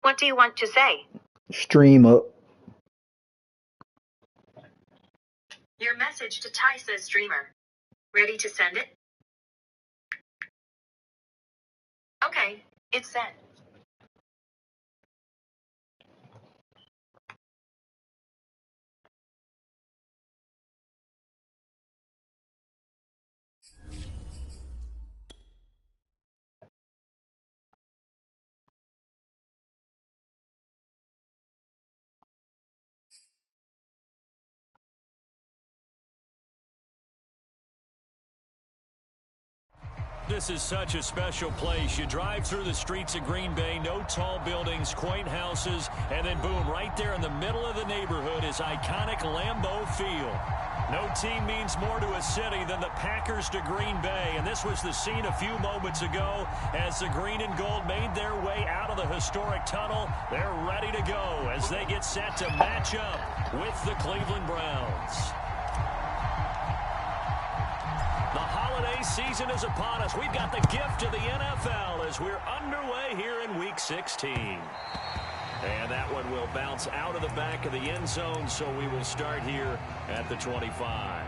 What do you want to say? Stream up. Your message to Tysa streamer. Ready to send it? Okay, it's sent. This is such a special place. You drive through the streets of Green Bay, no tall buildings, quaint houses, and then boom, right there in the middle of the neighborhood is iconic Lambeau Field. No team means more to a city than the Packers to Green Bay, and this was the scene a few moments ago as the green and gold made their way out of the historic tunnel. They're ready to go as they get set to match up with the Cleveland Browns. The holiday season is upon us. We've got the gift of the NFL as we're underway here in Week 16. And that one will bounce out of the back of the end zone, so we will start here at the 25.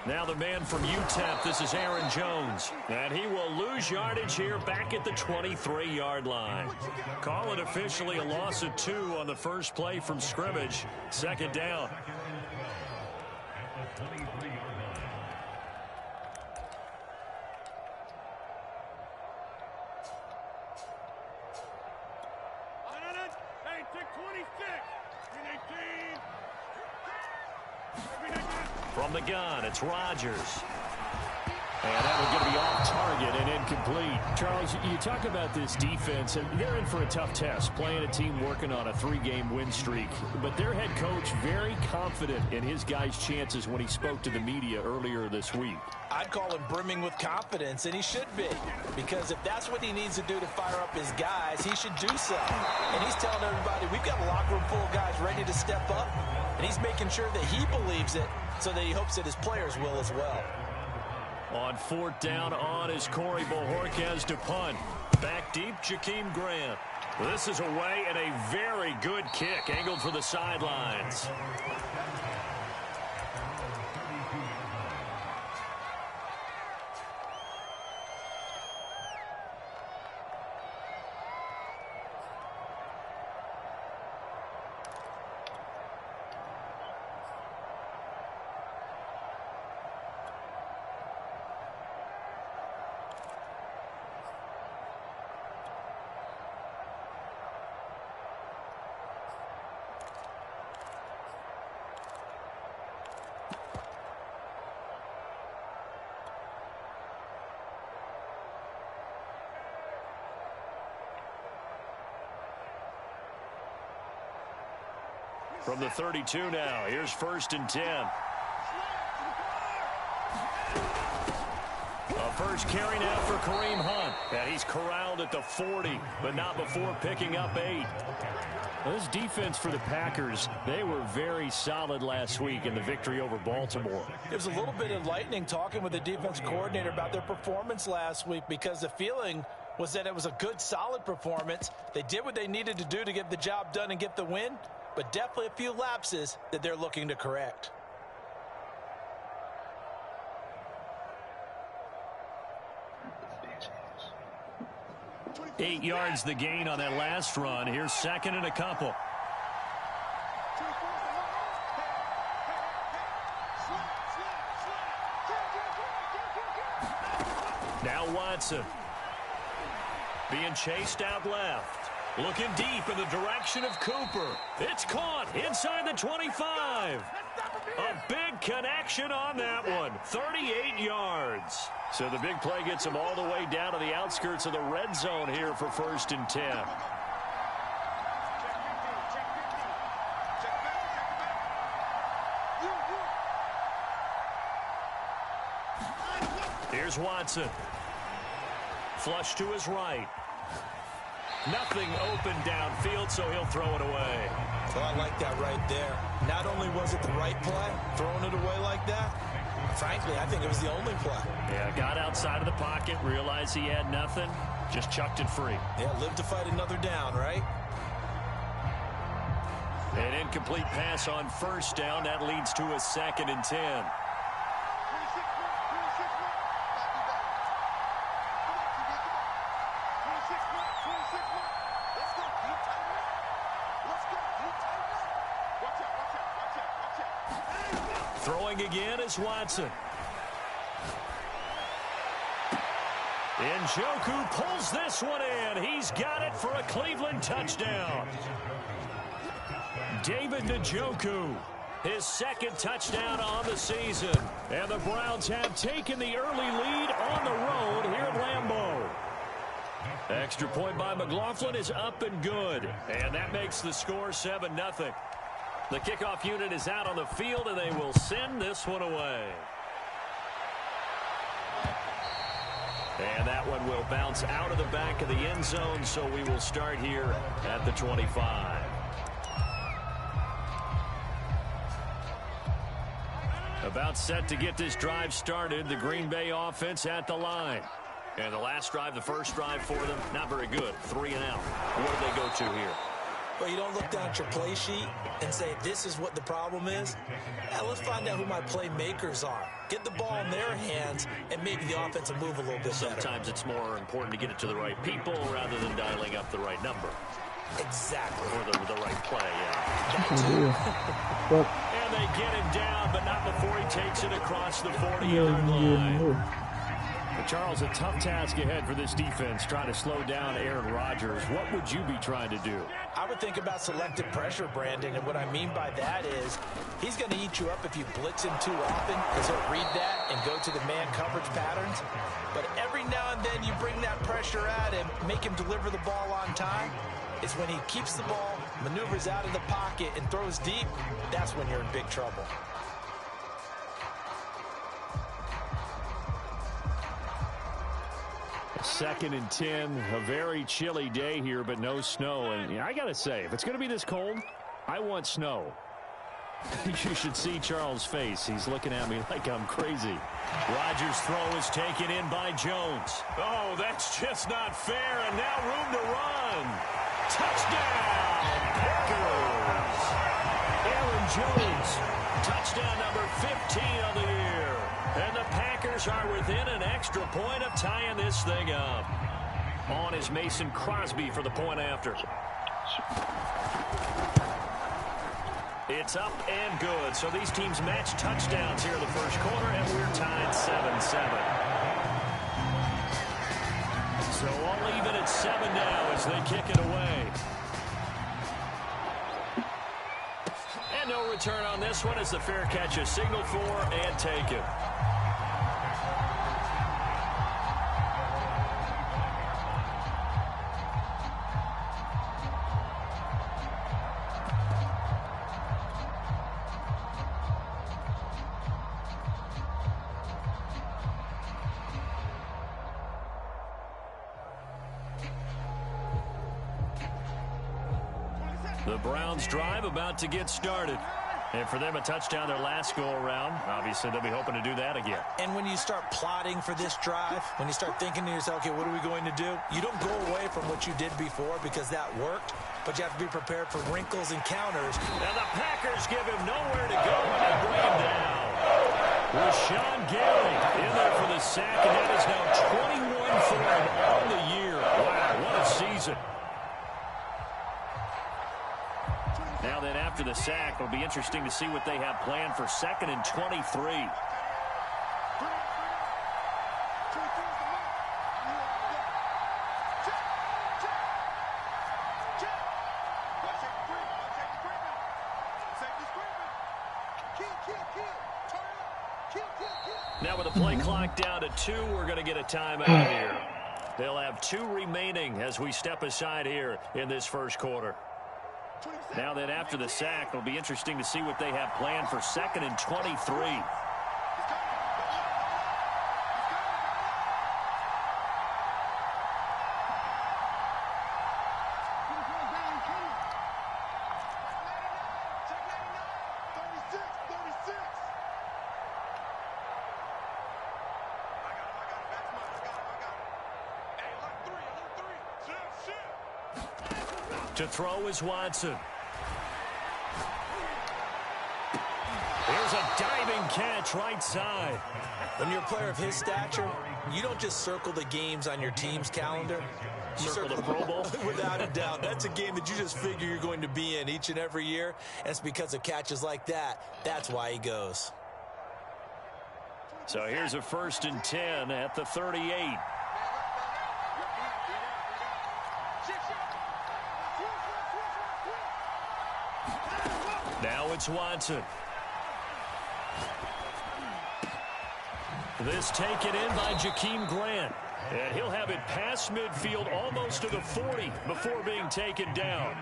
Now the man from UTEP, this is Aaron Jones. And he will lose yardage here back at the 23-yard line. Call it officially a loss of 2 on the first play from scrimmage. Second down. From the gun, it's Rodgers. And that was going to be off target and incomplete. Charles, you talk about this defense, and they're in for a tough test, playing a team working on a 3-game win streak. But their head coach very confident in his guys' chances when he spoke to the media earlier this week. I'd call him brimming with confidence, and he should be. Because if that's what he needs to do to fire up his guys, he should do so. And he's telling everybody, we've got a locker room full of guys ready to step up. And he's making sure that he believes it so that he hopes that his players will as well. On 4th down on is Corey Bojorquez to punt. Back deep, Jakeem Grant. This is away and a very good kick angled for the sidelines. From the 32 now, here's 1st and 10. A first carry now for Kareem Hunt. And he's corralled at the 40, but not before picking up 8. Well, this defense for the Packers, they were very solid last week in the victory over Baltimore. It was a little bit enlightening talking with the defense coordinator about their performance last week because the feeling was that it was a good, solid performance. They did what they needed to do to get the job done and get the win, but definitely a few lapses that they're looking to correct. Eight yards the gain on that last run. Here's 2nd and a couple. Now Watson being chased out left. Looking deep in the direction of Cooper. It's caught inside the 25. A big connection on that one. 38 yards. So the big play gets him all the way down to the outskirts of the red zone here for 1st and 10. Here's Watson. Flush to his right. Nothing open downfield, so he'll throw it away. Well, I like that right there. Not only was it the right play, throwing it away like that, frankly, I think it was the only play. Yeah, got outside of the pocket, realized he had nothing, just chucked it free. Yeah, live to fight another down, right? An incomplete pass on 1st down. That leads to a 2nd and 10. Throwing again is Watson. Njoku pulls this one in. He's got it for a Cleveland touchdown. David Njoku, his 2nd touchdown on the season. And the Browns have taken the early lead on the road here at Lambeau. Extra point by McLaughlin is up and good. And that makes the score 7-0. The kickoff unit is out on the field, and they will send this one away. And that one will bounce out of the back of the end zone, so we will start here at the 25. About set to get this drive started, the Green Bay offense at the line. And the last drive, the first drive for them, not very good. 3 and out. What do they go to here? Well, you don't look down at your play sheet and say, this is what the problem is. Yeah, let's find out who my playmakers are. Get the ball in their hands and make the offensive move a little bit better. Sometimes it's more important to get it to the right people rather than dialing up the right number. Exactly. Or the right play, yeah. That too. And they get him down, but not before he takes it across the 40-yard line. Charles, a tough task ahead for this defense, trying to slow down Aaron Rodgers. What would you be trying to do? I would think about selective pressure, Brandon, and what I mean by that is he's going to eat you up if you blitz him too often because he'll read that and go to the man coverage patterns. But every now and then you bring that pressure at him, make him deliver the ball on time. It's when he keeps the ball, maneuvers out of the pocket, and throws deep, that's when you're in big trouble. Second and 10, a very chilly day here, but no snow. And I got to say, if it's going to be this cold, I want snow. You should see Charles' face. He's looking at me like I'm crazy. Rodgers' throw is taken in by Jones. Oh, that's just not fair, and now room to run. Touchdown, Packers. Aaron Jones, touchdown number 15 on the year. And the Packers are within an extra point of tying this thing up. On is Mason Crosby for the point after. It's up and good. So these teams match touchdowns here in the first quarter, and we're tied 7-7. So all even at 7 now as they kick it away. And no return on this one as the fair catch is signaled for and taken. The Browns drive about to get started. And for them, a touchdown their last go-around. Obviously, they'll be hoping to do that again. And when you start plotting for this drive, when you start thinking to yourself, okay, what are we going to do? You don't go away from what you did before because that worked, but you have to be prepared for wrinkles and counters. And the Packers give him nowhere to go and they bring him down. Rashawn Gary in there for the sack, and that is now 21 for him on the year. Wow, what a season. Now then, after the sack, it'll be interesting to see what they have planned for 2nd and 23. Now with the play clock down to 2, we're going to get a timeout here. They'll have 2 remaining as we step aside here in this first quarter. Now then, after the sack, it'll be interesting to see what they have planned for 2nd and 23. To throw is Watson. Here's a diving catch right side. When you're a player of his stature, you don't just circle the games on your team's calendar. You circle the Pro Bowl? Without a doubt. That's a game that you just figure you're going to be in each and every year. And it's because of catches like that. That's why he goes. So here's a 1st and 10 at the 38. Now it's Watson. This taken in by Jakeem Grant. And he'll have it past midfield almost to the 40 before being taken down.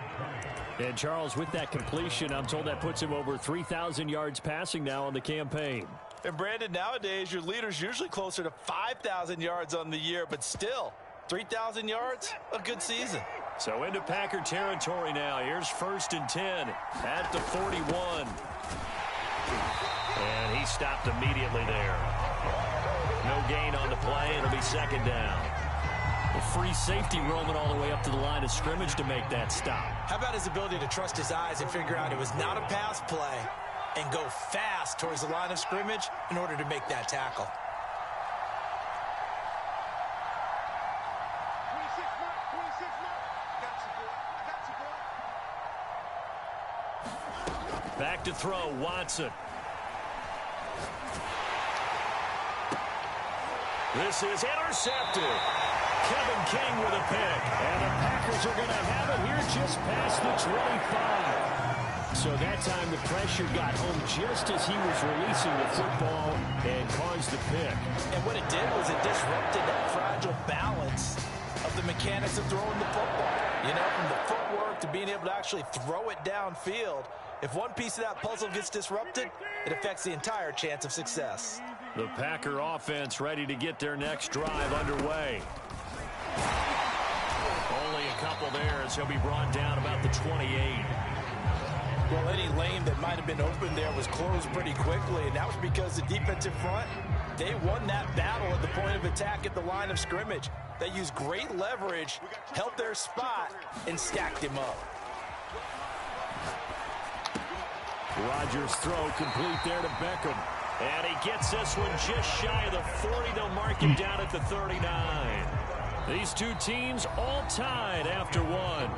And Charles, with that completion, I'm told that puts him over 3,000 yards passing now on the campaign. And Brandon, nowadays your leader's usually closer to 5,000 yards on the year, but still 3,000 yards, a good season. So into Packer territory now. Here's 1st and 10 at the 41. And he stopped immediately there. No gain on the play. It'll be 2nd down. A free safety roaming all the way up to the line of scrimmage to make that stop. How about his ability to trust his eyes and figure out it was not a pass play and go fast towards the line of scrimmage in order to make that tackle. Back to throw, Watson. This is intercepted. Kevin King with a pick. And the Packers are going to have it here just past the 25. So that time the pressure got home just as he was releasing the football and caused the pick. And what it did was it disrupted that fragile balance of the mechanics of throwing the football. You know, from the footwork to being able to actually throw it downfield. If one piece of that puzzle gets disrupted, it affects the entire chance of success. The Packer offense ready to get their next drive underway. Only a couple there as he'll be brought down about the 28. Well, any lane that might have been open there was closed pretty quickly, and that was because the defensive front, they won that battle at the point of attack at the line of scrimmage. They used great leverage, held their spot, and stacked him up. Rodgers' throw complete there to Beckham. And he gets this one just shy of the 40. They'll mark him down at the 39. These two teams all tied after one.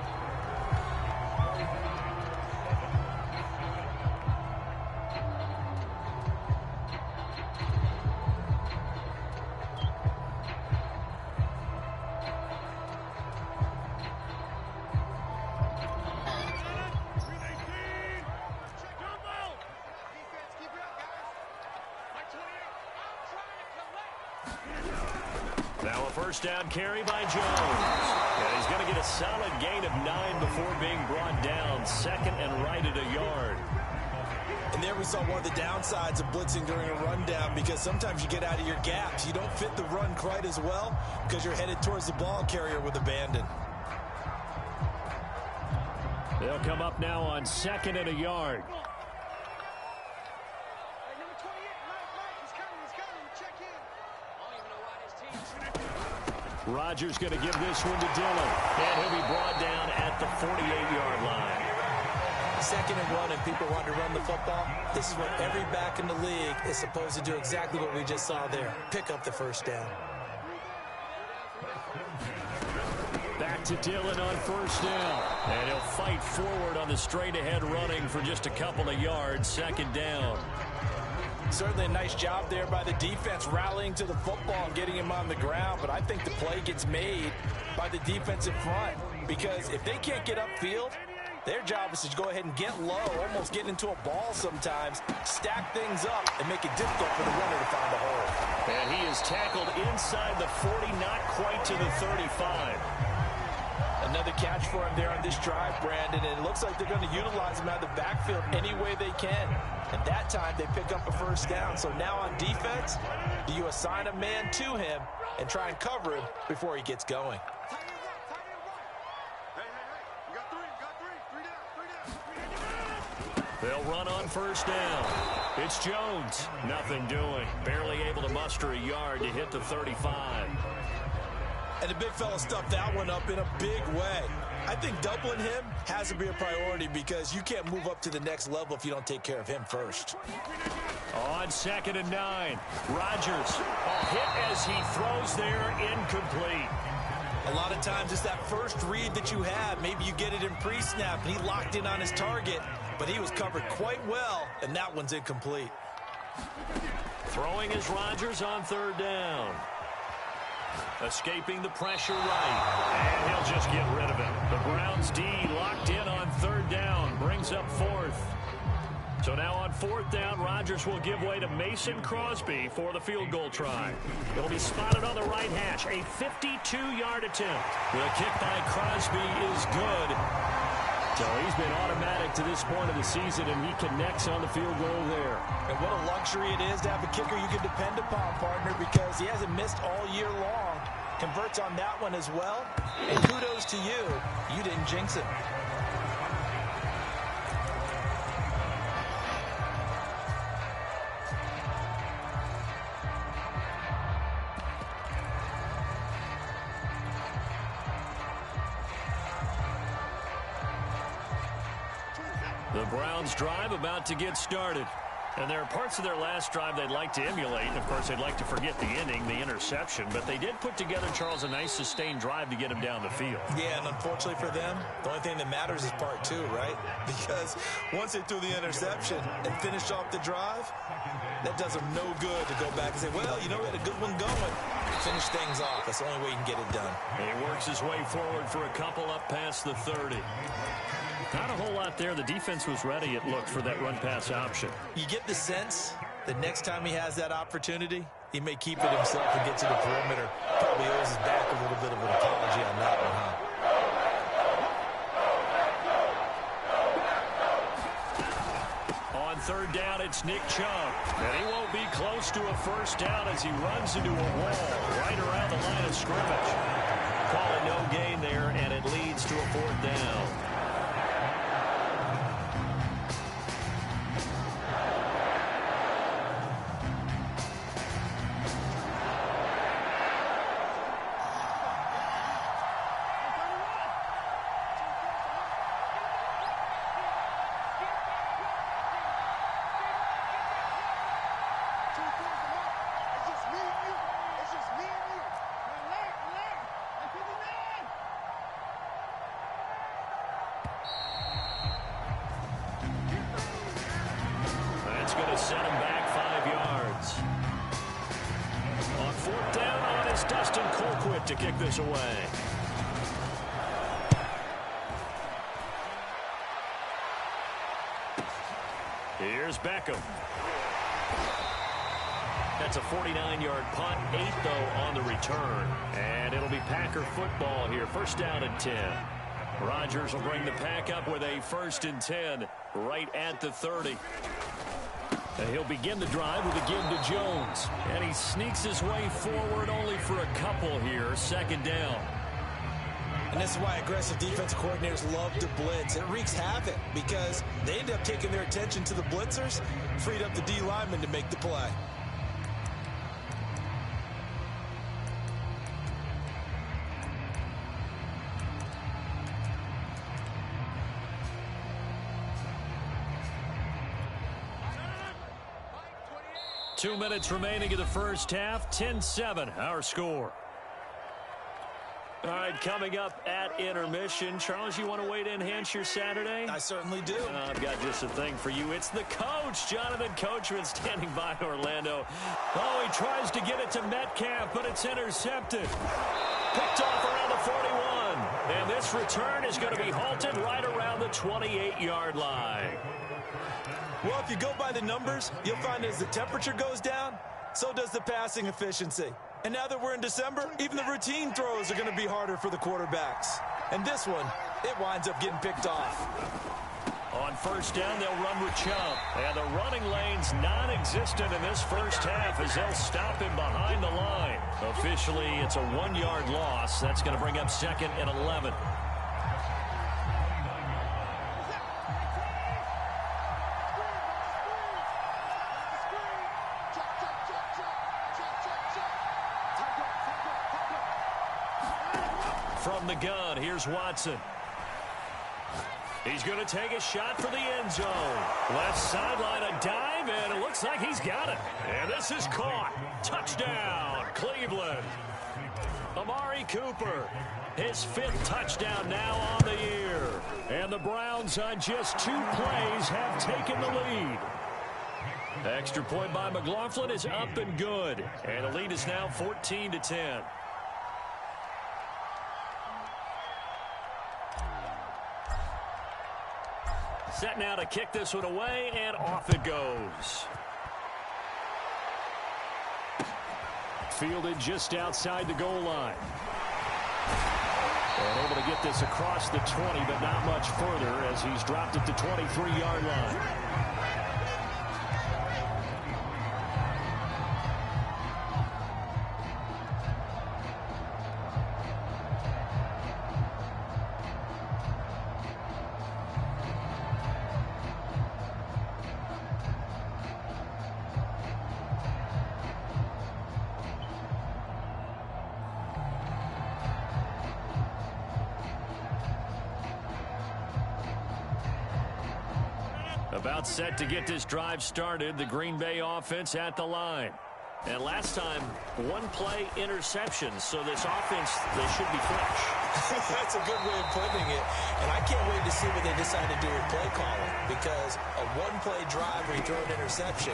Now a first down carry by Jones. And he's going to get a solid gain of 9 before being brought down. 2nd and right at a yard. And there we saw one of the downsides of blitzing during a rundown, because sometimes you get out of your gaps. You don't fit the run quite as well because you're headed towards the ball carrier with abandon. They'll come up now on 2nd and a yard. Rodgers going to give this one to Dillon. And he'll be brought down at the 48-yard line. 2nd and 1, and people want to run the football. This is what every back in the league is supposed to do, exactly what we just saw there. Pick up the first down. Back to Dillon on first down. And he'll fight forward on the straight-ahead running for just a couple of yards. 2nd down. Certainly a nice job there by the defense, rallying to the football and getting him on the ground. But I think the play gets made by the defensive front, because if they can't get upfield, Their job is to go ahead and get low, almost get into a ball sometimes, stack things up, and make it difficult for the runner to find a hole. And he is tackled inside the 40, not quite to the 35. Another catch for him there on this drive, Brandon, and it looks like they're going to utilize him out of the backfield any way they can. And that time, they pick up a first down. So now on defense, do you assign a man to him and try and cover him before he gets going? They'll run on first down. It's Jones. Nothing doing. Barely able to muster a yard to hit the 35. And the big fella stuffed that one up in a big way. I think doubling him has to be a priority because you can't move up to the next level if you don't take care of him first. On 2nd and 9, Rodgers. A hit as he throws there, incomplete. A lot of times it's that first read that you have. Maybe you get it in pre-snap and he locked in on his target, but he was covered quite well, and that one's incomplete. Throwing is Rodgers on 3rd down. Escaping the pressure right, and he'll just get rid of it. The Browns D locked in on 3rd down, brings up 4th. So now on 4th down, Rodgers will give way to Mason Crosby for the field goal try. It'll be spotted on the right hash, a 52-yard attempt. The kick by Crosby is good. So he's been automatic to this point of the season, and he connects on the field goal there. And what a luxury it is to have a kicker you can depend upon, partner, because he hasn't missed all year long. Converts on that one as well. And kudos to you. You didn't jinx him. The Browns drive about to get started. And there are parts of their last drive they'd like to emulate. And, of course, they'd like to forget the inning, the interception. But they did put together, Charles, a nice sustained drive to get him down the field. Yeah, and unfortunately for them, the only thing that matters is part 2, right? Because once they threw the interception and finished off the drive, that does them no good to go back and say, well, you know, we had a good one going. Finish things off. That's the only way you can get it done. And he works his way forward for a couple up past the 30. Not a whole lot there. The defense was ready, it looked, for that run-pass option. You get the sense that next time he has that opportunity, he may keep it himself and get to the perimeter. Probably owes his back a little bit of an apology on that one, huh? On 3rd down, it's Nick Chubb. And he won't be close to a first down as he runs into a wall right around the line of scrimmage. Call it no gain there, and it leads to a 4th down. Going to set him back 5 yards. On 4th down, on is Dustin Colquitt to kick this away. Here's Beckham. That's a 49-yard punt, 8 though on the return. And it'll be Packer football here. 1st down and 10. Rodgers will bring the pack up with a 1st and 10 right at the 30. And he'll begin the drive with a give to Jones. And he sneaks his way forward only for a couple here. 2nd down. And this is why aggressive defensive coordinators love to blitz. It wreaks havoc because they end up taking their attention to the blitzers, freed up the D lineman to make the play. Two minutes remaining in the first half. 10-7, our score. All right, coming up at intermission. Charles, you want to wait to enhance your Saturday? I certainly do. I've got just a thing for you. It's the coach, Jonathan Coachman, standing by Orlando. Oh, he tries to get it to Metcalf, but it's intercepted. Picked off around the 41. And this return is going to be halted right around the 28-yard line. Well, if you go by the numbers, you'll find as the temperature goes down, so does the passing efficiency. And now that we're in December, even the routine throws are going to be harder for the quarterbacks. And this one, it winds up getting picked off. On first down, they'll run with Chubb. And the running lane's non-existent in this first half as they'll stop him behind the line. Officially, it's a 1-yard loss. That's going to bring up 2nd and 11. From the gun, here's Watson. He's going to take a shot for the end zone. Left sideline, a dive, and it looks like he's got it. And this is caught. Touchdown, Cleveland. Amari Cooper, his 5th touchdown now on the year. And the Browns on just 2 plays have taken the lead. Extra point by McLaughlin is up and good. And the lead is now 14-10. Set now to kick this one away, and off it goes. Fielded just outside the goal line. And able to get this across the 20, but not much further as he's dropped at the 23-yard line. About set to get this drive started, the Green Bay offense at the line. And last time, 1-play interception, so this offense, they should be fresh. That's a good way of putting it. And I can't wait to see what they decide to do with play calling, because a 1-play drive where you throw an interception,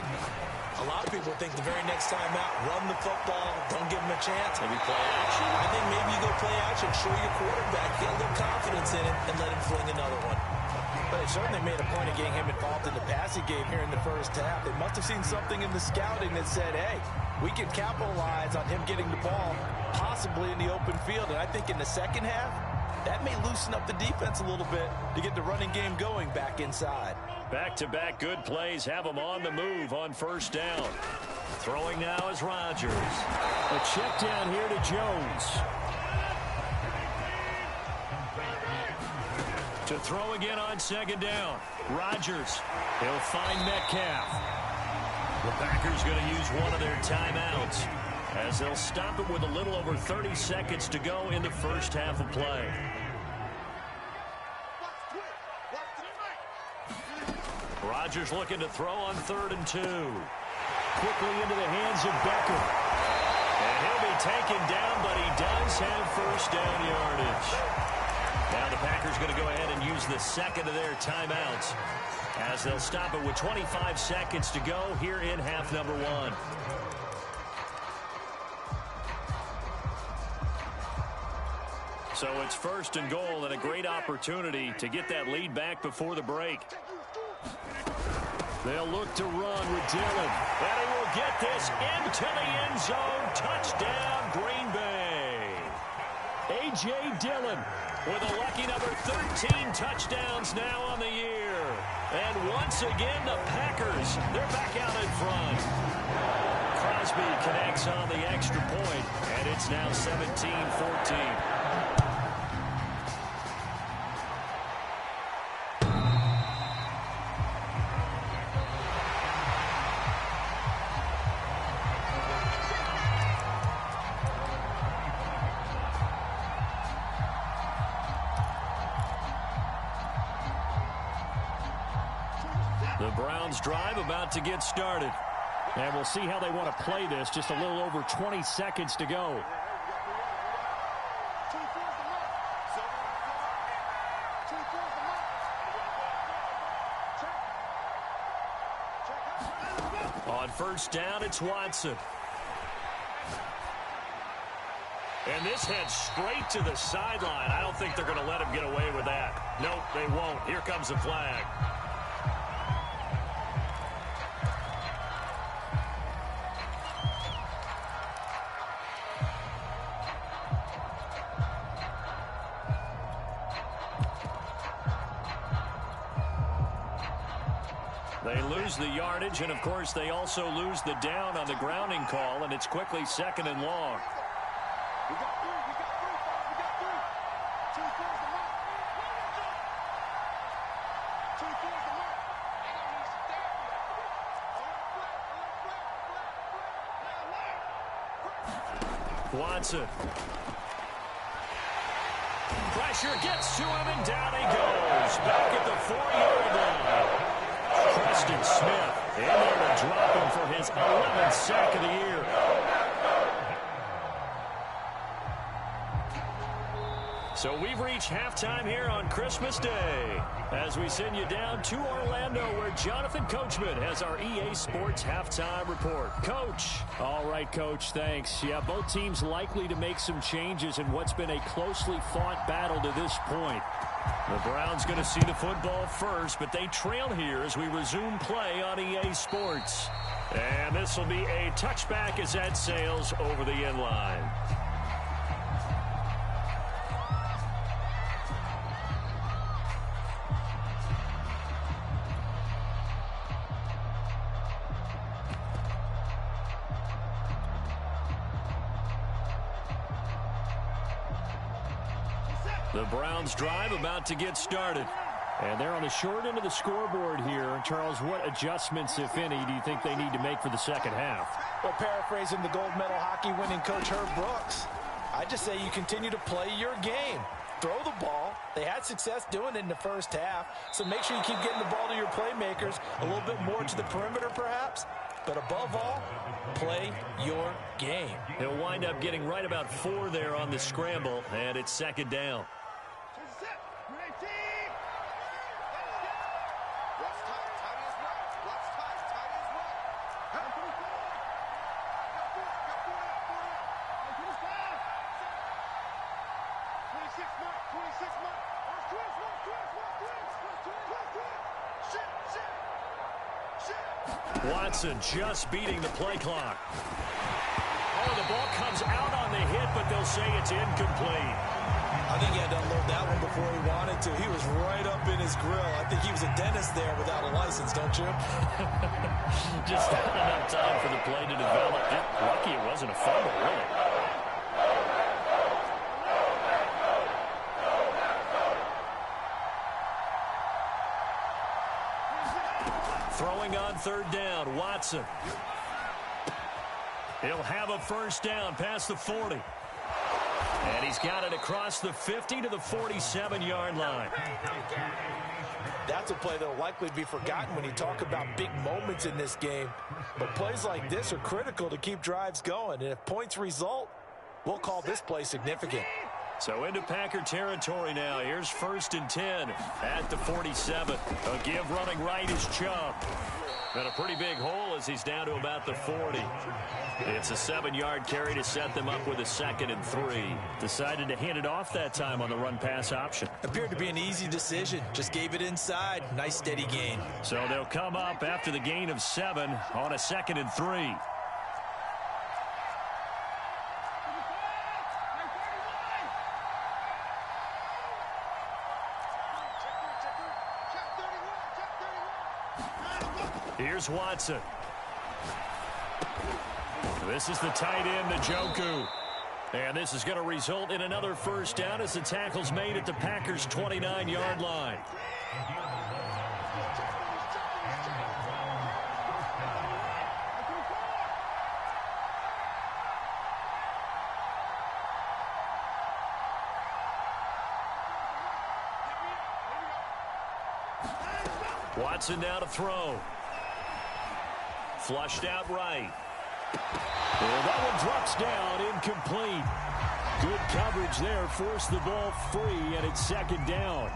a lot of people think the very next time out, run the football, don't give them a chance. Maybe play action. I think maybe you go play action, show your quarterback, get a little confidence in it, and let him fling another one. But they certainly made a point of getting him involved in the passing game here in the first half. They must have seen something in the scouting that said, hey, we can capitalize on him getting the ball possibly in the open field. And I think in the second half, that may loosen up the defense a little bit to get the running game going back inside. Back-to-back good plays have them on the move on first down. Throwing now is Rodgers. A check down here to Jones. To throw again on second down. Rodgers. He'll find Metcalf. The Packers going to use one of their timeouts as they'll stop it with a little over 30 seconds to go in the first half of play. Rodgers looking to throw on 3rd and 2. Quickly into the hands of Beckham. And he'll be taken down, but he does have first down yardage. Now the Packers going to go ahead and use the second of their timeouts as they'll stop it with 25 seconds to go here in half number 1. So it's 1st and goal and a great opportunity to get that lead back before the break. They'll look to run with Dillon. And he will get this into the end zone. Touchdown, Green Bay. A.J. Dillon with a lucky number 13 touchdowns now on the year. And once again, the Packers, they're back out in front. Crosby connects on the extra point, and it's now 17-14. The Browns drive about to get started. And we'll see how they want to play this. Just a little over 20 seconds to go. On first down, it's Watson. And this heads straight to the sideline. I don't think they're going to let him get away with that. Nope, they won't. Here comes the flag. They lose the yardage, and, of course, they also lose the down on the grounding call, and it's quickly 2nd and long. Watson. Pressure gets to him, and down he goes. Back at the 4-yard line. Preston Smith in there to drop him for his 11th sack of the year. So we've reached halftime here on Christmas Day as we send you down to Orlando where Jonathan Coachman has our EA Sports Halftime Report. Coach. All right, Coach, thanks. Yeah, both teams likely to make some changes in what's been a closely fought battle to this point. The Browns going to see the football first, but they trail here as we resume play on EA Sports. And this will be a touchback as that sails over the end line. The Browns drive about to get started. And they're on the short end of the scoreboard here. Charles, what adjustments, if any, do you think they need to make for the second half? Well, paraphrasing the gold medal hockey winning coach Herb Brooks, I just say you continue to play your game. Throw the ball. They had success doing it in the first half, so make sure you keep getting the ball to your playmakers, a little bit more to the perimeter perhaps, but above all, play your game. He'll wind up getting right about 4 there on the scramble, and it's 2nd down. Watson just beating the play clock. Oh, the ball comes out on the hit, but they'll say it's incomplete. I think he had to unload that one before he wanted to. He was right up in his grill. I think he was a dentist there without a license, don't you? Just not enough time for the play to develop. Lucky it wasn't a fumble, really. Throwing on 3rd down, Watson. He'll have a first down past the 40. And he's got it across the 50 to the 47-yard line. That's a play that will likely be forgotten when you talk about big moments in this game. But plays like this are critical to keep drives going. And if points result, we'll call this play significant. So into Packer territory now. Here's 1st and 10 at the 47. A give running right is Chubb. And a pretty big hole as he's down to about the 40. It's a 7-yard carry to set them up with a 2nd and 3. Decided to hand it off that time on the run-pass option. Appeared to be an easy decision. Just gave it inside. Nice steady gain. So they'll come up after the gain of 7 on a 2nd and 3. Here's Watson. This is the tight end, Njoku. And this is going to result in another first down as the tackle's made at the Packers' 29-yard line. Watson now to throw. Flushed out right. And that one drops down, incomplete. Good coverage there, forced the ball free, and it's 2nd down.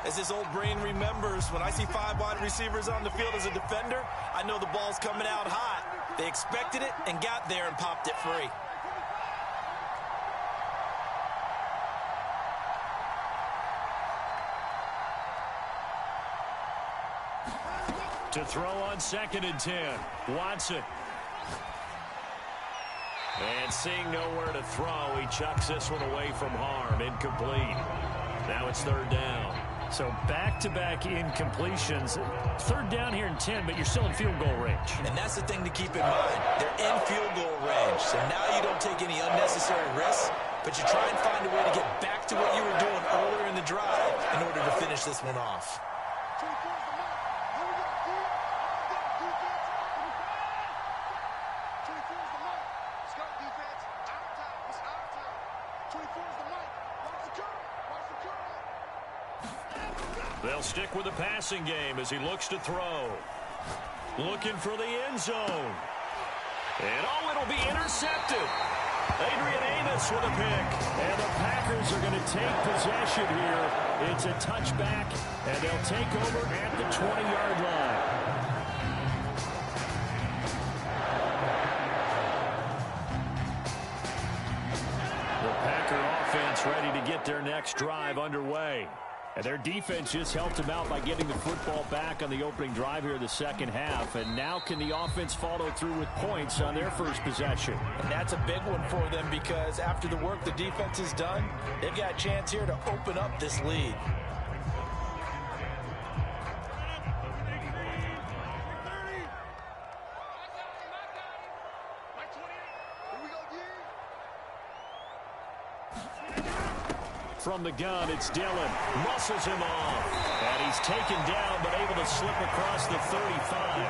As his old brain remembers, when I see 5 wide receivers on the field as a defender, I know the ball's coming out hot. They expected it and got there and popped it free. To throw on 2nd and 10. Watson. And seeing nowhere to throw, he chucks this one away from harm. Incomplete. Now it's 3rd down. So back-to-back incompletions. 3rd down here in 10, but you're still in field goal range. And that's the thing to keep in mind. They're in field goal range. So now you don't take any unnecessary risks, but you try and find a way to get back to what you were doing earlier in the drive in order to finish this one off. They'll stick with the passing game as he looks to throw. Looking for the end zone. And it'll be intercepted. Adrian Amos with a pick. And the Packers are going to take possession here. It's a touchback, and they'll take over at the 20-yard line. The Packer offense ready to get their next drive underway. And their defense just helped them out by getting the football back on the opening drive here in the second half. And now can the offense follow through with points on their first possession? And that's a big one for them because after the work the defense has done, they've got a chance here to open up this lead. From the gun, it's Dillon. Muscles him off. And he's taken down, but able to slip across the 35.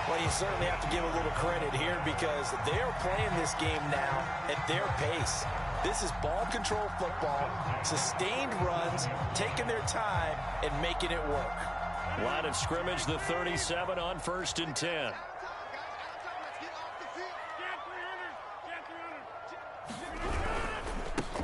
Well, you certainly have to give a little credit here because they are playing this game now at their pace. This is ball control football, sustained runs, taking their time, and making it work. Line of scrimmage, the 37 on 1st and 10.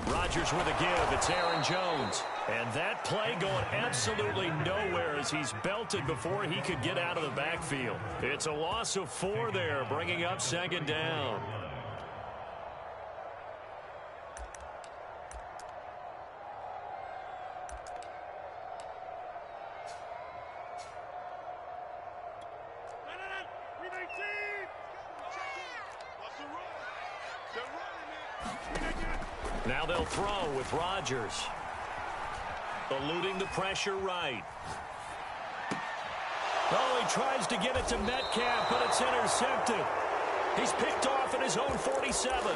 Rodgers with a give. It's Aaron Jones. And that play going absolutely nowhere as he's belted before he could get out of the backfield. It's a loss of 4 there, bringing up 2nd down. Now they'll throw with Rodgers. Eluding the pressure right. Oh, he tries to get it to Metcalf, but it's intercepted. He's picked off at his own 47.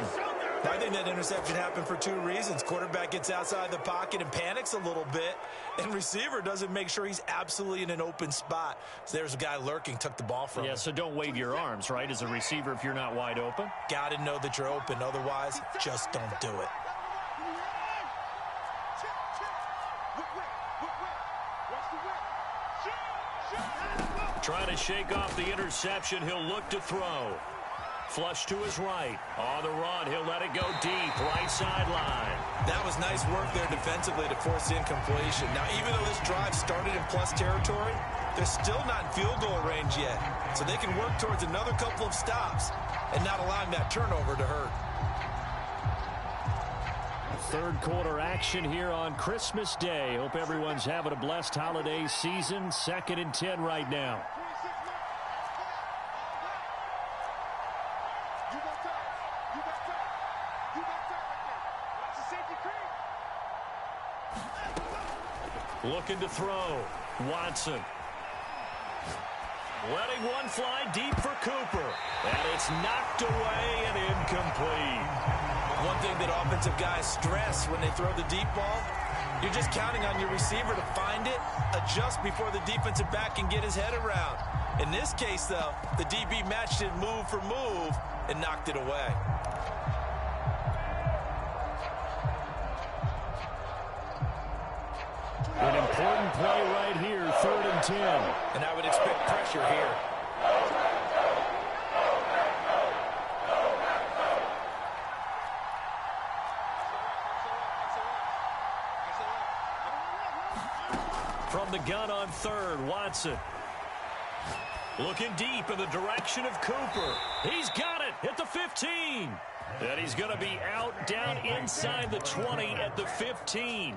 I think that interception happened for 2 reasons. Quarterback gets outside the pocket and panics a little bit, and receiver doesn't make sure he's absolutely in an open spot. So there's a guy lurking, took the ball from him. Yeah, so don't wave your arms, right, as a receiver if you're not wide open? Got to know that you're open. Otherwise, just don't do it. Trying to shake off the interception. He'll look to throw. Flush to his right. On the run, he'll let it go deep. Right sideline. That was nice work there defensively to force the incompletion. Now, even though this drive started in plus territory, they're still not in field goal range yet. So they can work towards another couple of stops and not allowing that turnover to hurt. Third quarter action here on Christmas Day. Hope everyone's having a blessed holiday season. 2nd and 10 right now. Looking to throw. Watson. Letting one fly deep for Cooper. And it's knocked away and incomplete. One thing that offensive guys stress when they throw the deep ball, you're just counting on your receiver to find it, adjust before the defensive back can get his head around. In this case, though, the DB matched it move for move and knocked it away. An important play right here, 3rd and 10. And I would expect pressure here. From the gun on 3rd, Watson. Looking deep in the direction of Cooper. He's got it at the 15. And he's going to be out down inside the 20 at the 15.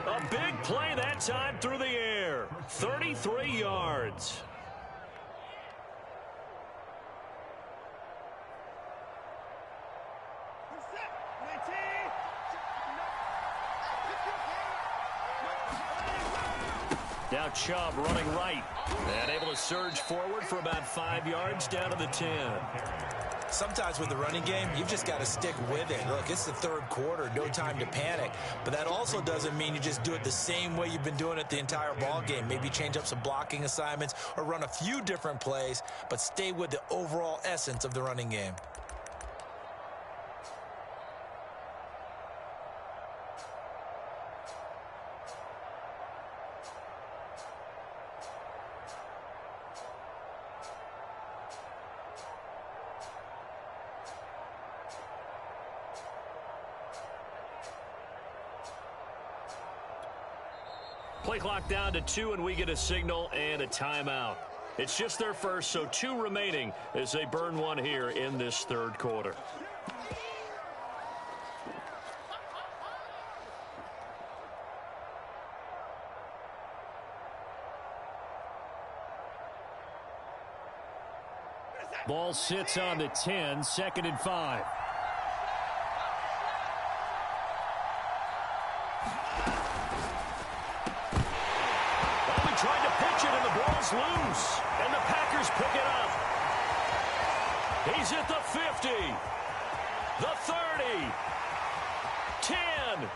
A big play that time through the air. quarter, 33 yards. Now Chubb running right and able to surge forward for about 5 yards down to the 10. Sometimes with the running game, you've just got to stick with it. Look, it's the third quarter, no time to panic. But that also doesn't mean you just do it the same way you've been doing it the entire ball game. Maybe change up some blocking assignments or run a few different plays, but stay with the overall essence of the running game. Play clock down to 2, and we get a signal and a timeout. It's just their first, so 2 remaining as they burn one here in this third quarter. Ball sits on the 10, 2nd and 5. Tried to pitch it, and the ball's loose. And the Packers pick it up. He's at the 50. The 30. 10. And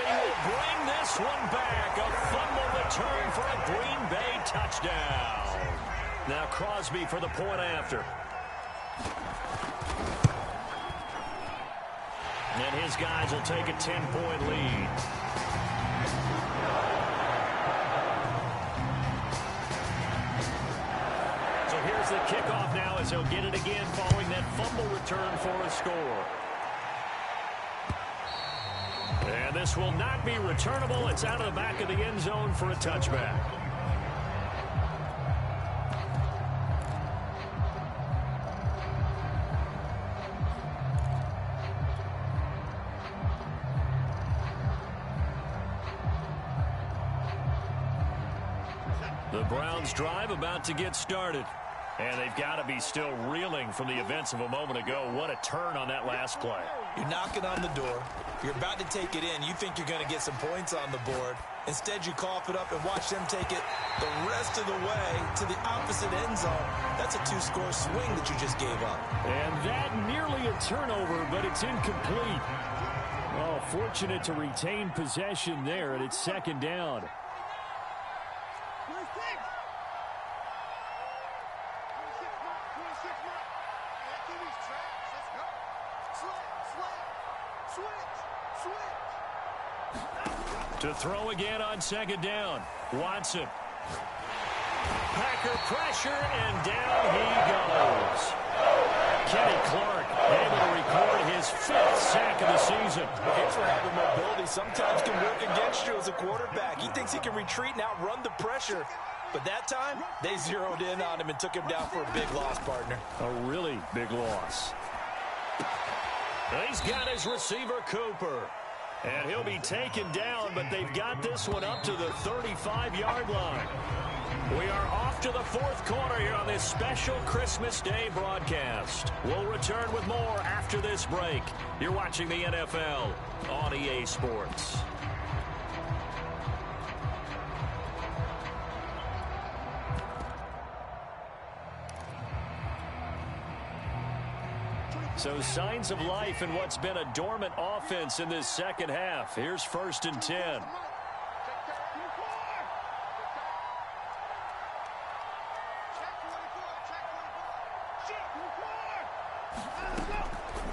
he will bring this one back. A fumble return for a Green Bay touchdown. Now Crosby for the point after. And his guys will take a 10-point lead. Here's the kickoff now as he'll get it again following that fumble return for a score. And this will not be returnable. It's out of the back of the end zone for a touchback. The Browns drive about to get started. And they've got to be still reeling from the events of a moment ago. What a turn on that last play. You're knocking on the door. You're about to take it in. You think you're going to get some points on the board. Instead, you cough it up and watch them take it the rest of the way to the opposite end zone. That's a 2-score swing that you just gave up. And that nearly a turnover, but it's incomplete. Oh, fortunate to retain possession there, and it's 2nd down. To throw again on 2nd down. Watson. Packer pressure, and down he goes. Kenny Clark able to record his 5th sack of the season. Thanks for having mobility. Sometimes can work against you as a quarterback. He thinks he can retreat and outrun the pressure. But that time, they zeroed in on him and took him down for a big loss, partner. A really big loss. He's got his receiver, Cooper. And he'll be taken down, but they've got this one up to the 35-yard line. We are off to the 4th quarter here on this special Christmas Day broadcast. We'll return with more after this break. You're watching the NFL on EA Sports. So signs of life in what's been a dormant offense in this second half. Here's 1st and 10.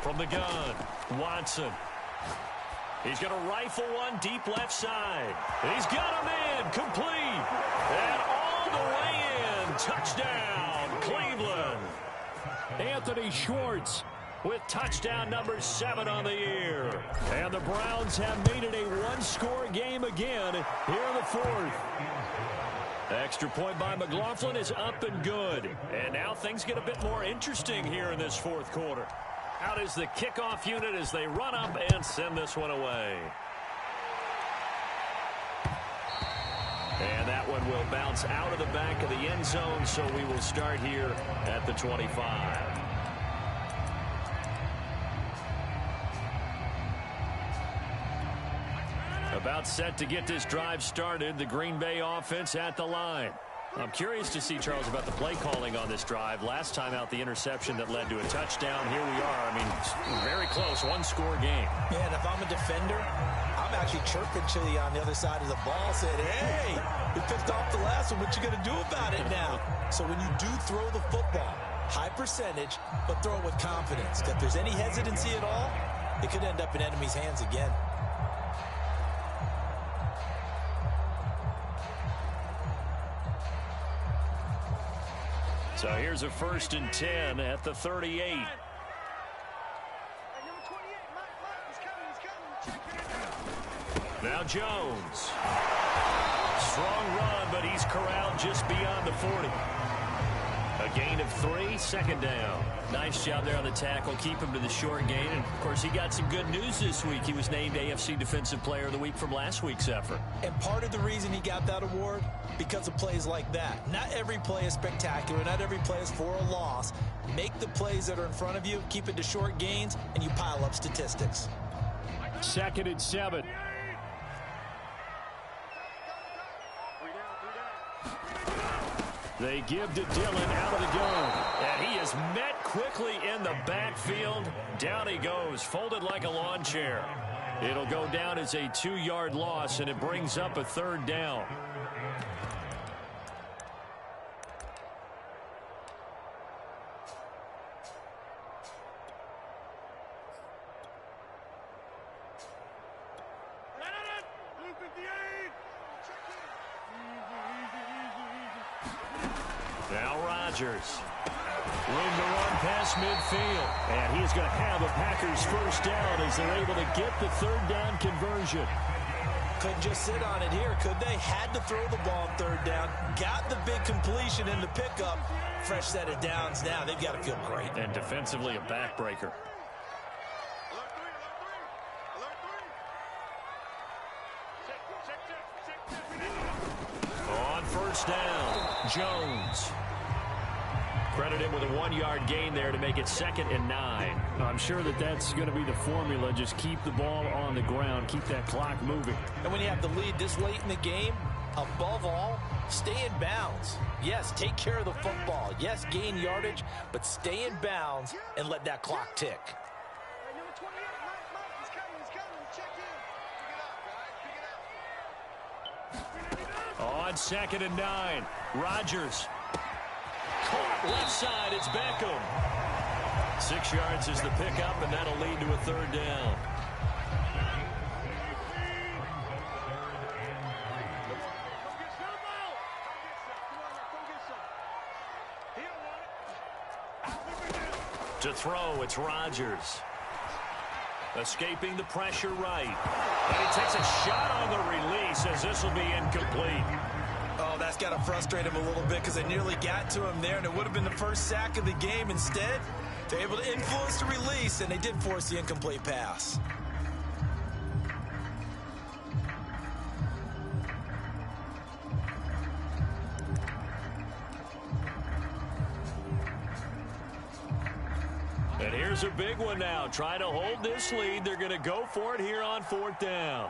From the gun, Watson. He's going to rifle one deep left side. He's got him in, complete. And all the way in, touchdown, Cleveland. Anthony Schwartz with touchdown number 7 on the year. And the Browns have made it a 1-score game again here in the 4th. Extra point by McLaughlin is up and good. And now things get a bit more interesting here in this 4th quarter. Out is the kickoff unit as they run up and send this one away. And that one will bounce out of the back of the end zone, so we will start here at the 25. About set to get this drive started, the Green Bay offense at the line. I'm curious to see, Charles, about the play calling on this drive. Last time out, the interception that led to a touchdown. Here we are. I mean, very close, one-score game. Yeah, and if I'm a defender, I'm actually chirping to you on the other side of the ball, saying, hey, we picked off the last one. What you going to do about it now? So when you do throw the football, high percentage, but throw it with confidence. If there's any hesitancy at all, it could end up in enemy's hands again. So here's a 1st and 10 at the 38. Now Jones. Strong run, but he's corralled just beyond the 40. A gain of 3, 2nd down. Nice job there on the tackle. Keep him to the short gain. And, of course, he got some good news this week. He was named AFC Defensive Player of the Week from last week's effort. And part of the reason he got that award, because of plays like that. Not every play is spectacular. Not every play is for a loss. Make the plays that are in front of you, keep it to short gains, and you pile up statistics. 2nd and 7. They give to Dillon out of the gun. And he is met quickly in the backfield. Down he goes, folded like a lawn chair. It'll go down as a 2-yard loss, and it brings up a 3rd down. Now Rodgers. Room to run past midfield. And he is going to have a Packers 1st down as they're able to get the 3rd down conversion. Couldn't just sit on it here, could they? Had to throw the ball on 3rd down. Got the big completion in the pickup. Fresh set of downs now. They've got to feel great. And defensively, a backbreaker. On 1st down, Jones. Credit him with a 1-yard gain there to make it 2nd and 9. I'm sure that that's going to be the formula. Just keep the ball on the ground. Keep that clock moving. And when you have the lead this late in the game, above all, stay in bounds. Yes, take care of the football. Yes, gain yardage, but stay in bounds and let that clock tick. On 2nd and 9, Rodgers. Caught left side, it's Beckham. 6 yards is the pickup, and that'll lead to a 3rd down. To throw, it's Rodgers. Escaping the pressure right. And he takes a shot on the release as this will be incomplete. Oh, that's got to frustrate him a little bit because they nearly got to him there, and it would have been the 1st sack of the game. Instead, they're able to influence the release, and they did force the incomplete pass. And here's a big one now. Trying to hold this lead. They're going to go for it here on 4th down.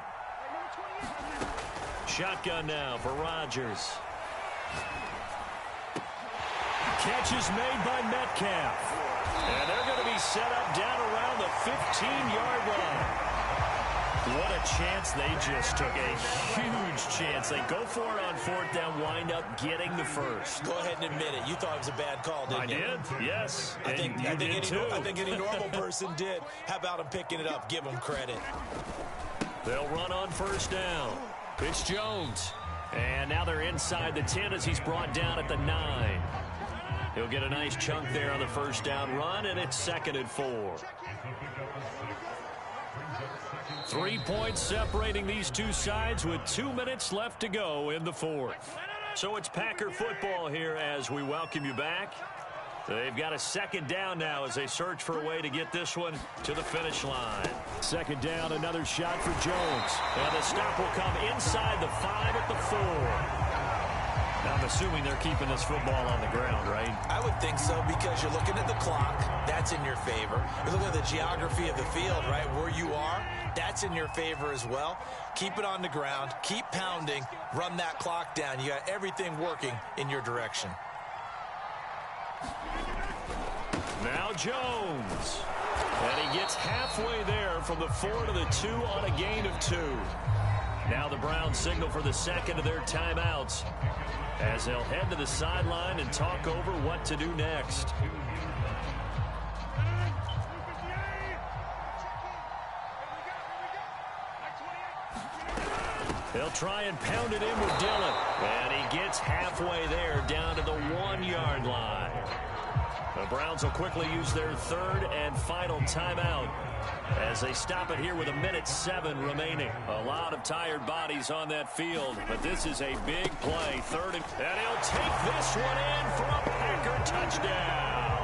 Shotgun now for Rodgers. Catch is made by Metcalf. And they're going to be set up down around the 15-yard line. What a chance they just took. A huge chance. They go for it on 4th down, wind up getting the 1st. Go ahead and admit it. You thought it was a bad call, didn't you? I did, yes. I think any normal person did. How about him picking it up? Give him credit. They'll run on 1st down. It's Jones. And now they're inside the 10 as he's brought down at the 9. He'll get a nice chunk there on the 1st down run, and it's 2nd and 4. 3 points separating these two sides with 2 minutes left to go in the 4th. So it's Packer football here as we welcome you back. They've got a 2nd down now as they search for a way to get this one to the finish line. 2nd down, another shot for Jones. And the stop will come inside the 5 at the 4. assuming they're keeping this football on the ground, right? I would think so, because you're looking at the clock. That's in your favor. You're looking at the geography of the field, right? Where you are, that's in your favor as well. Keep it on the ground. Keep pounding. Run that clock down. You got everything working in your direction. Now Jones. And he gets halfway there from the 4 to the 2 on a gain of 2. Now the Browns signal for the second of their timeouts as they'll head to the sideline and talk over what to do next. They'll try and pound it in with Dillon. And he gets halfway there down to the 1-yard line. The Browns will quickly use their third and final timeout as they stop it here with 1:07 remaining. A lot of tired bodies on that field, but this is a big play. Third and he'll take this one in for a Packer touchdown.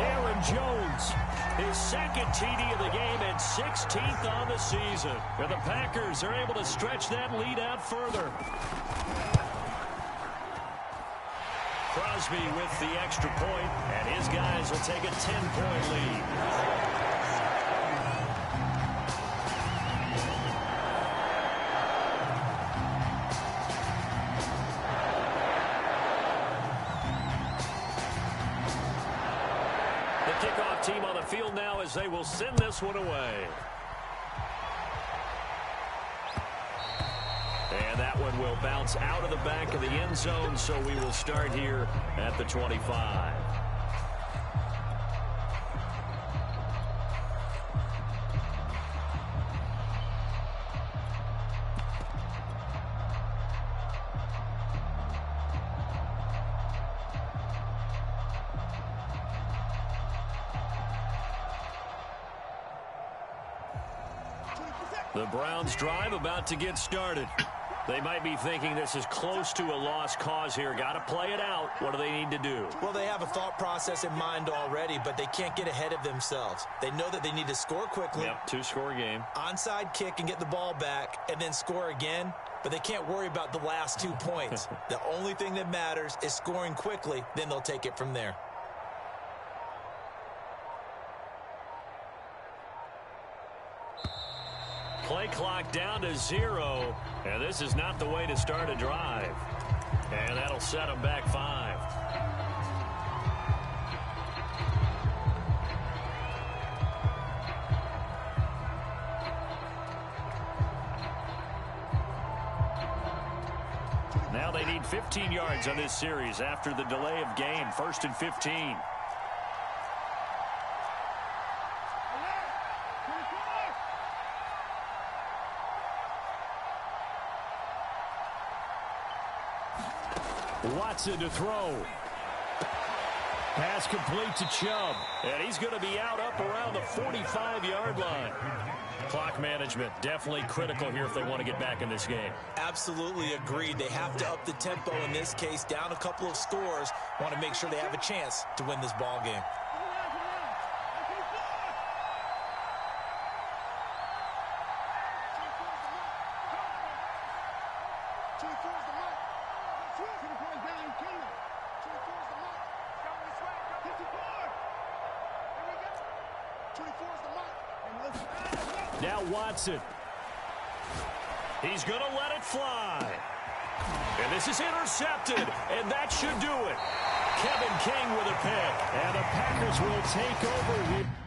Aaron Jones, his second TD of the game and 16th on the season. And the Packers are able to stretch that lead out further. Crosby with the extra point, and his guys will take a 10-point lead. The kickoff team on the field now as they will send this one away. And that one will bounce out of the back of the end zone, so we will start here at the 25. The Browns drive about to get started. They might be thinking this is close to a lost cause here. Got to play it out. What do they need to do? Well, they have a thought process in mind already, but they can't get ahead of themselves. They know that they need to score quickly. Yep, 2-score game. Onside kick and get the ball back and then score again, but they can't worry about the last 2 points. The only thing that matters is scoring quickly, then they'll take it from there. Play clock down to 0, and this is not the way to start a drive. And that'll set them back 5. Now they need 15 yards on this series after the delay of game. 1st and 15. Watson to throw. Pass complete to Chubb. And he's going to be out up around the 45-yard line. Clock management definitely critical here if they want to get back in this game. Absolutely agreed. They have to up the tempo in this case, down a couple of scores. Want to make sure they have a chance to win this ball game. Now Watson. He's going to let it fly. And this is intercepted, and that should do it. Kevin King with a pick, and the Packers will take over here.